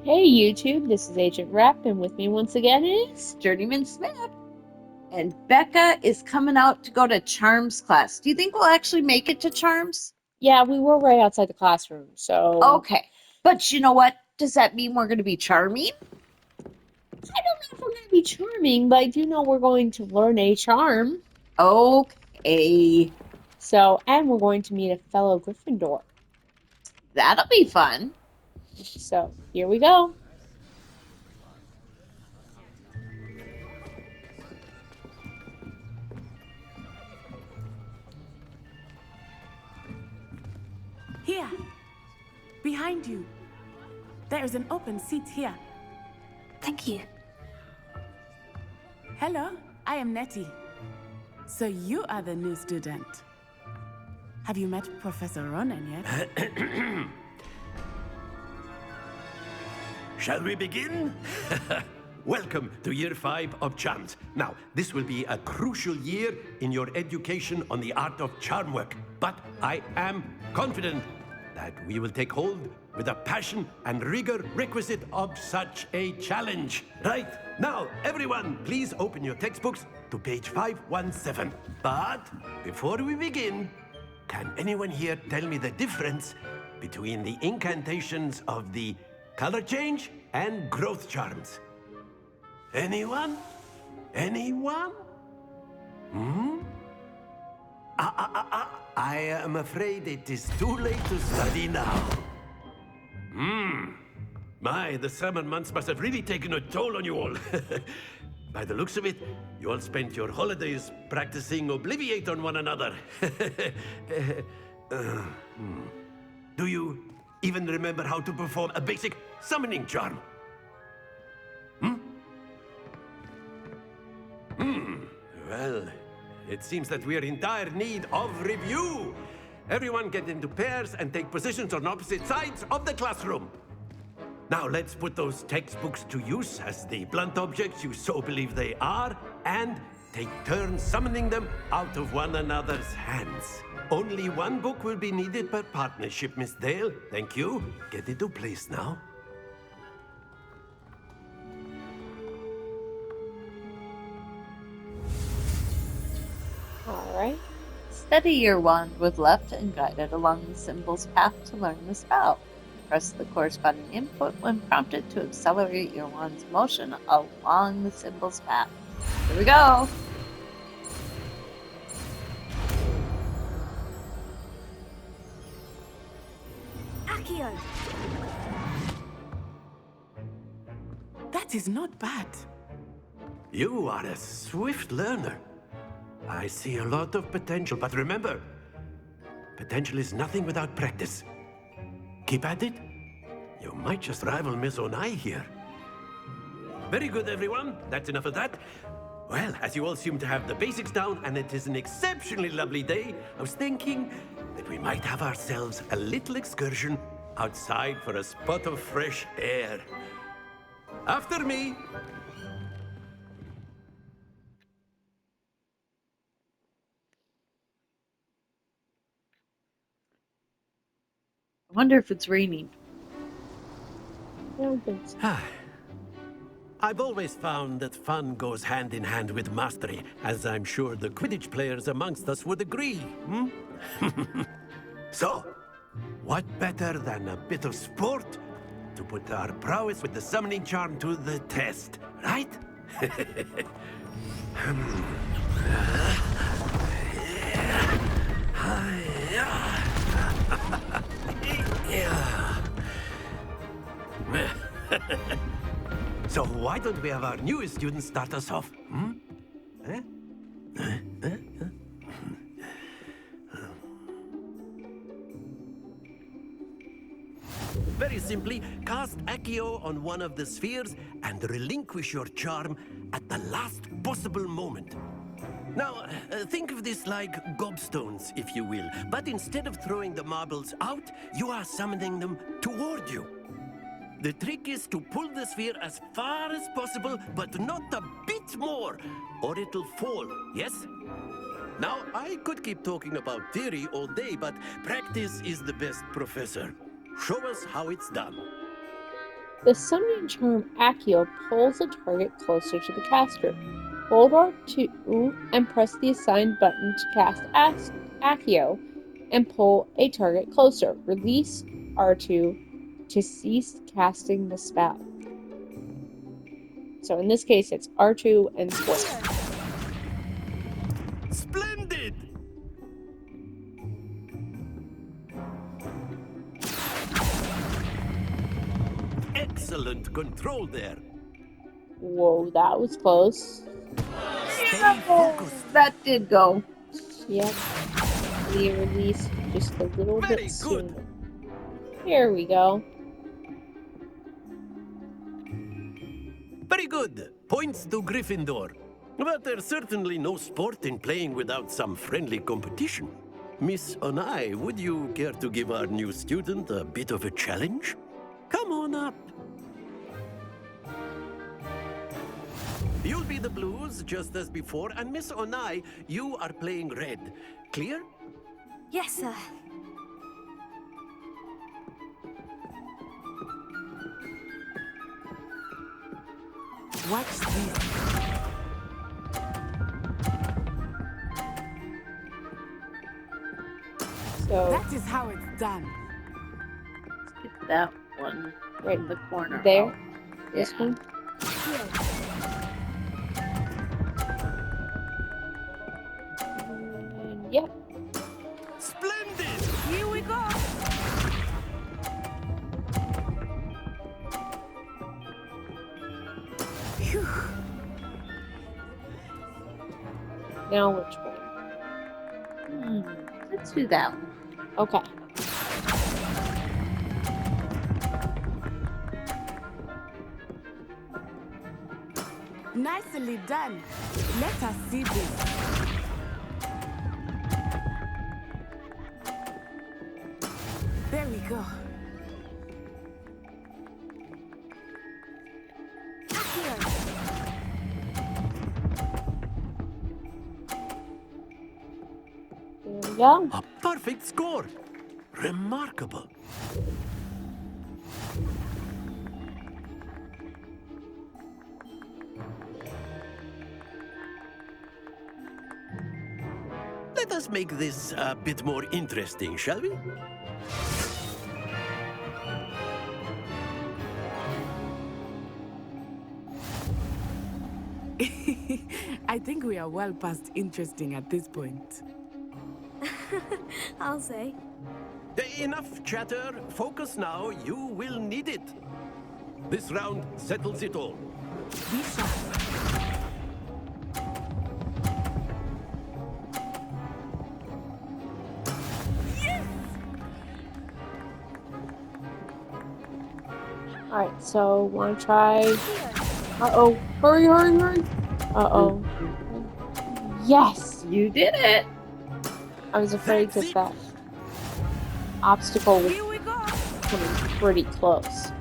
Hey YouTube, this is Agent Rep, and with me once again is Journeyman Smith. And Becca is coming out to go to Charms class. Do you think we'll actually make it to Charms? yeah, we were right outside the classroom, so Okay. But you know what? Does that mean we're going to be charming? I don't know if we're going to be charming, but I do know we're going to learn a charm. Okay. And we're going to meet a fellow Gryffindor. That'll be fun. So here we go. Here, behind you. There is an open seat here. Thank you. Hello, I am Nettie. So you are the new student. Have you met Professor Ronan yet? Shall we begin? Welcome to Year 5 of Charms. Now, this will be a crucial year in your education on the art of charm work. But I am confident that we will take hold with the passion and rigor requisite of such a challenge. Right, now, everyone, please open your textbooks to page 517. But before we begin, can anyone here tell me the difference between the incantations of the color change and growth charms? Anyone? Anyone? I am afraid it is too late to study now. My, the summer months must have really taken a toll on you all. By the looks of it, you all spent your holidays practicing Obliviate on one another. Do you even remember how to perform a basic summoning charm? Well, it seems that we are in dire need of review. Everyone get into pairs and take positions on opposite sides of the classroom. Now let's put those textbooks to use as the blunt objects you so believe they are, and take turns summoning them out of one another's hands. Only one book will be needed per partnership, Miss Dale. Thank you. Get into place now. All right. Steady your wand with left and guide it along the symbol's path to learn the spell. Press the corresponding input when prompted to accelerate your wand's motion along the symbol's path. Here we go. Accio! That is not bad. You are a swift learner. I see a lot of potential, but remember, potential is nothing without practice. Keep at it. You might just rival Miss Onai here. Very good, everyone. That's enough of that. Well, as you all seem to have the basics down, and it is an exceptionally lovely day, I was thinking that we might have ourselves a little excursion outside for a spot of fresh air. After me. I wonder if it's raining. I don't think so. I've always found that fun goes hand in hand with mastery, as I'm sure the Quidditch players amongst us would agree. So, what better than a bit of sport to put our prowess with the summoning charm to the test, right? So why don't we have our newest student start us off? Eh? Very simply, cast Accio on one of the spheres and relinquish your charm at the last possible moment. Now, think of this like gobstones, if you will. But instead of throwing the marbles out, you are summoning them toward you. The trick is to pull the sphere as far as possible, but not a bit more, or it'll fall, yes? Now, I could keep talking about theory all day, but practice is the best professor. Show us how it's done. The summoning charm Accio pulls the target closer to the caster. Hold R2 and press the assigned button to cast Accio and pull a target closer. Release R2 to cease casting the spell. So in this case, it's R2 and square. Splendid! Excellent control there. Whoa, that was close. Stay focused. That did go. Yep. The release just a little Very bit good. sooner. Here we go. Very good. Points to Gryffindor. But there's certainly no sport in playing without some friendly competition. Miss Onai, would you care to give our new student a bit of a challenge? Come on up. You'll be the blues, just as before, and Miss Onai, you are playing red. Clear? Yes, sir. Watch this. So That is how it's done. Let's get that one right in the corner. there, out. this Yeah. one. And yep. Splendid! Here we go. Phew. Now which one? Let's do that one. Okay. Nicely done. Let us see this. There we go. There we go. A perfect score. Remarkable. Let us make this a bit more interesting, shall we? I think we are well past interesting at this point. I'll say. Enough chatter. Focus now. You will need it. This round settles it all. Be sharp. Alright, so wanna try. Uh-oh. Hurry, hurry, hurry. Uh-oh. Yes! You did it. I was afraid that that obstacle was Here we go. coming pretty close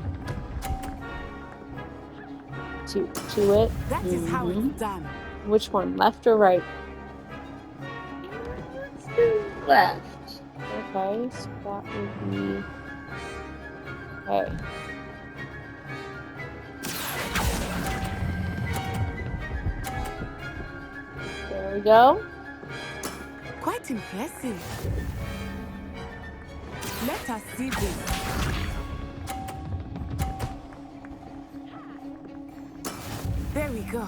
to it. That is how Mhm. it's done. Which one, left or right? Let's do left. Okay, so that would be. Okay. There we go. Quite impressive. Let us see this. There we go.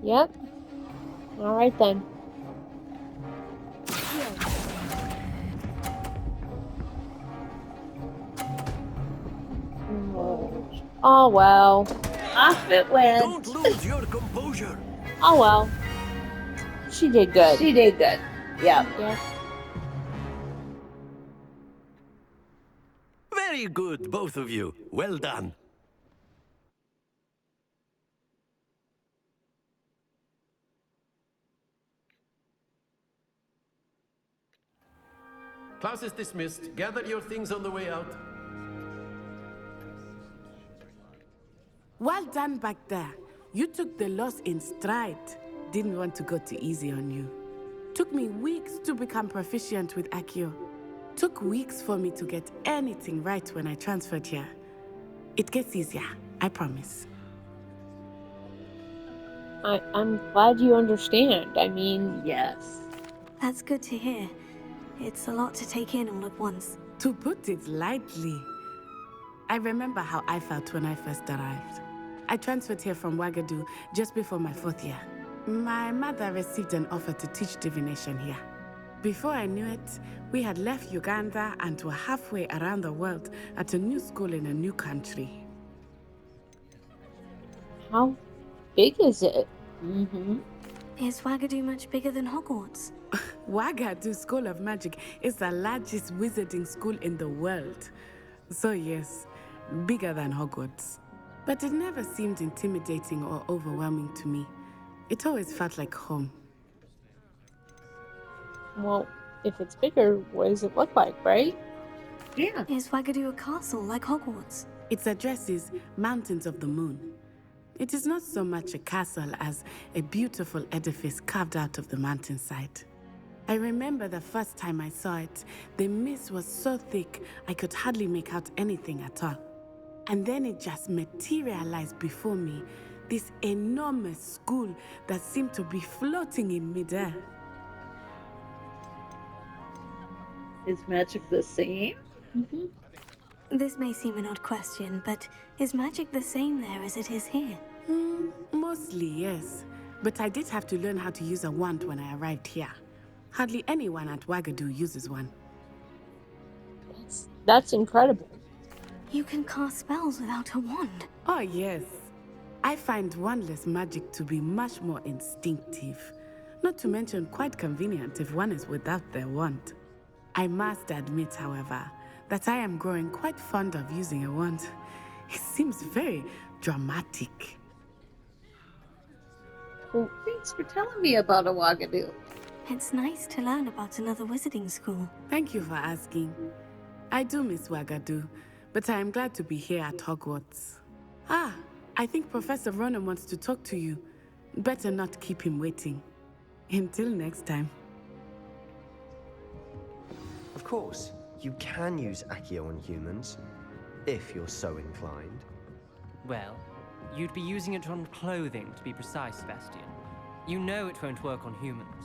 Yep. Alright then. Oh well. Off it went. Don't lose your composure. Oh well. She did good. She did good. Yeah. Yeah. Very good, both of you. Well done. Class is dismissed. Gather your things on the way out. Well done back there. You took the loss in stride. Didn't want to go too easy on you. Took me weeks to become proficient with Accio. Took weeks for me to get anything right when I transferred here. It gets easier, I promise. I'm glad you understand. I mean, Yes. That's good to hear. It's a lot to take in all at once. To put it lightly, I remember how I felt when I first arrived. I transferred here from Wagadu just before my 4th year. My mother received an offer to teach divination here. Before I knew it, we had left Uganda and were halfway around the world at a new school in a new country. how big is it? Is Wagadu much bigger than Hogwarts? Wagadu School of Magic is the largest wizarding school in the world. So yes, bigger than Hogwarts. But it never seemed intimidating or overwhelming to me. It always felt like home. Well, if it's bigger, what does it look like, right? Yeah. Is Wagadu a castle like Hogwarts? Its address is Mountains of the Moon. It is not so much a castle as a beautiful edifice carved out of the mountainside. I remember the first time I saw it, the mist was so thick I could hardly make out anything at all. And then it just materialized before me, this enormous school that seemed to be floating in midair. Is magic the same? This may seem an odd question, but is magic the same there as it is here? Mostly, yes. But I did have to learn how to use a wand when I arrived here. Hardly anyone at Wagadu uses one. That's incredible. You can cast spells without a wand. Oh, yes. I find wandless magic to be much more instinctive. Not to mention quite convenient if one is without their wand. I must admit, however, that I am growing quite fond of using a wand. It seems very dramatic. Well, thanks for telling me about a Wagadu. It's nice to learn about another wizarding school. Thank you for asking. I do miss Wagadu, but I am glad to be here at Hogwarts. I think Professor Ronan wants to talk to you. Better not keep him waiting. Until next time. Of course, you can use Accio on humans, if you're so inclined. Well, you'd be using it on clothing, to be precise, Sebastian. You know it won't work on humans.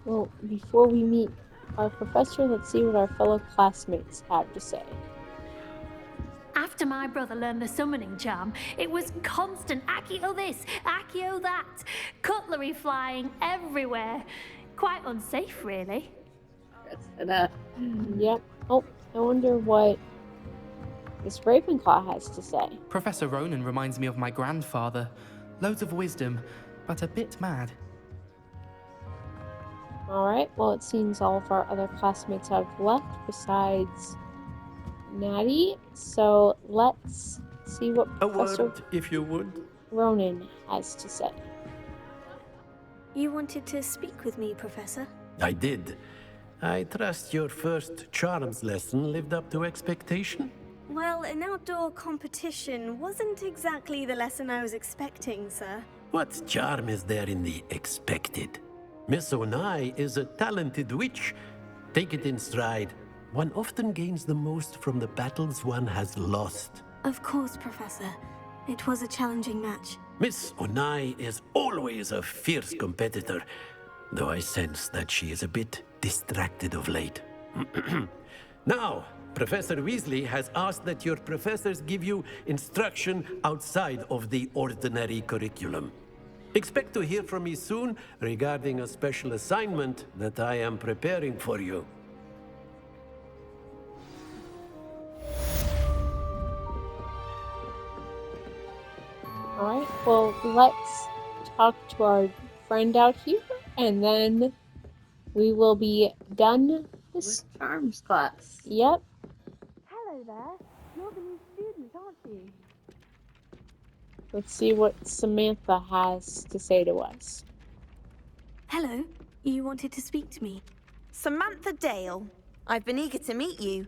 Well, before we meet our professor, let's see what our fellow classmates have to say. After my brother learned the summoning charm, it was constant Accio this, Accio that, cutlery flying everywhere. Quite unsafe, really. That's enough. Yep. Oh, I wonder what Miss Ravenclaw has to say. Professor Ronan reminds me of my grandfather. Loads of wisdom, but a bit mad. Alright, well, it seems all of our other classmates have left besides Natty. So let's see what A Professor word, if you would. Ronan has to say. You wanted to speak with me, Professor? I did. I trust your first charms lesson lived up to expectation? Well, an outdoor competition wasn't exactly the lesson I was expecting, sir. What charm is there in the expected? Miss Onai is a talented witch. Take it in stride. One often gains the most from the battles one has lost. Of course, Professor. It was a challenging match. Miss Onai is always a fierce competitor, though I sense that she is a bit distracted of late. Now, Professor Weasley has asked that your professors give you instruction outside of the ordinary curriculum. Expect to hear from me soon regarding a special assignment that I am preparing for you. Alright, well, let's talk to our friend out here, and then we will be done this. With charms class. Yep. Hello there. You're the new student, aren't you? Let's see what Samantha has to say to us. Hello. You wanted to speak to me? Samantha Dale. I've been eager to meet you.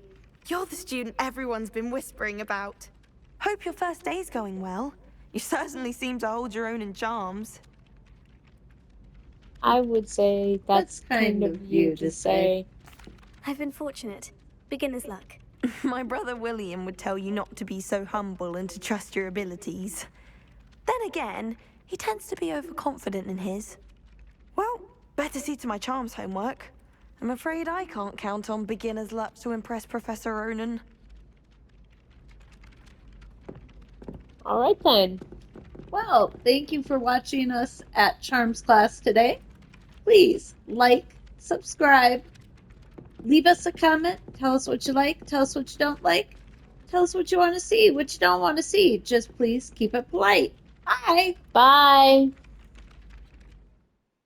You're the student everyone's been whispering about. Hope your first day's going well. You certainly seem to hold your own in charms. I would say that's kind of you to say. I've been fortunate. Beginner's luck. My brother William would tell you not to be so humble and to trust your abilities. Then again, he tends to be overconfident in his. Well, better see to my charms homework. I'm afraid I can't count on beginner's luck to impress Professor Ronan. All right then. Well, thank you for watching us at Charms class today. Please like, subscribe, leave us a comment, tell us what you like, tell us what you don't like, tell us what you want to see, what you don't want to see. Just please keep it polite. Bye. Bye.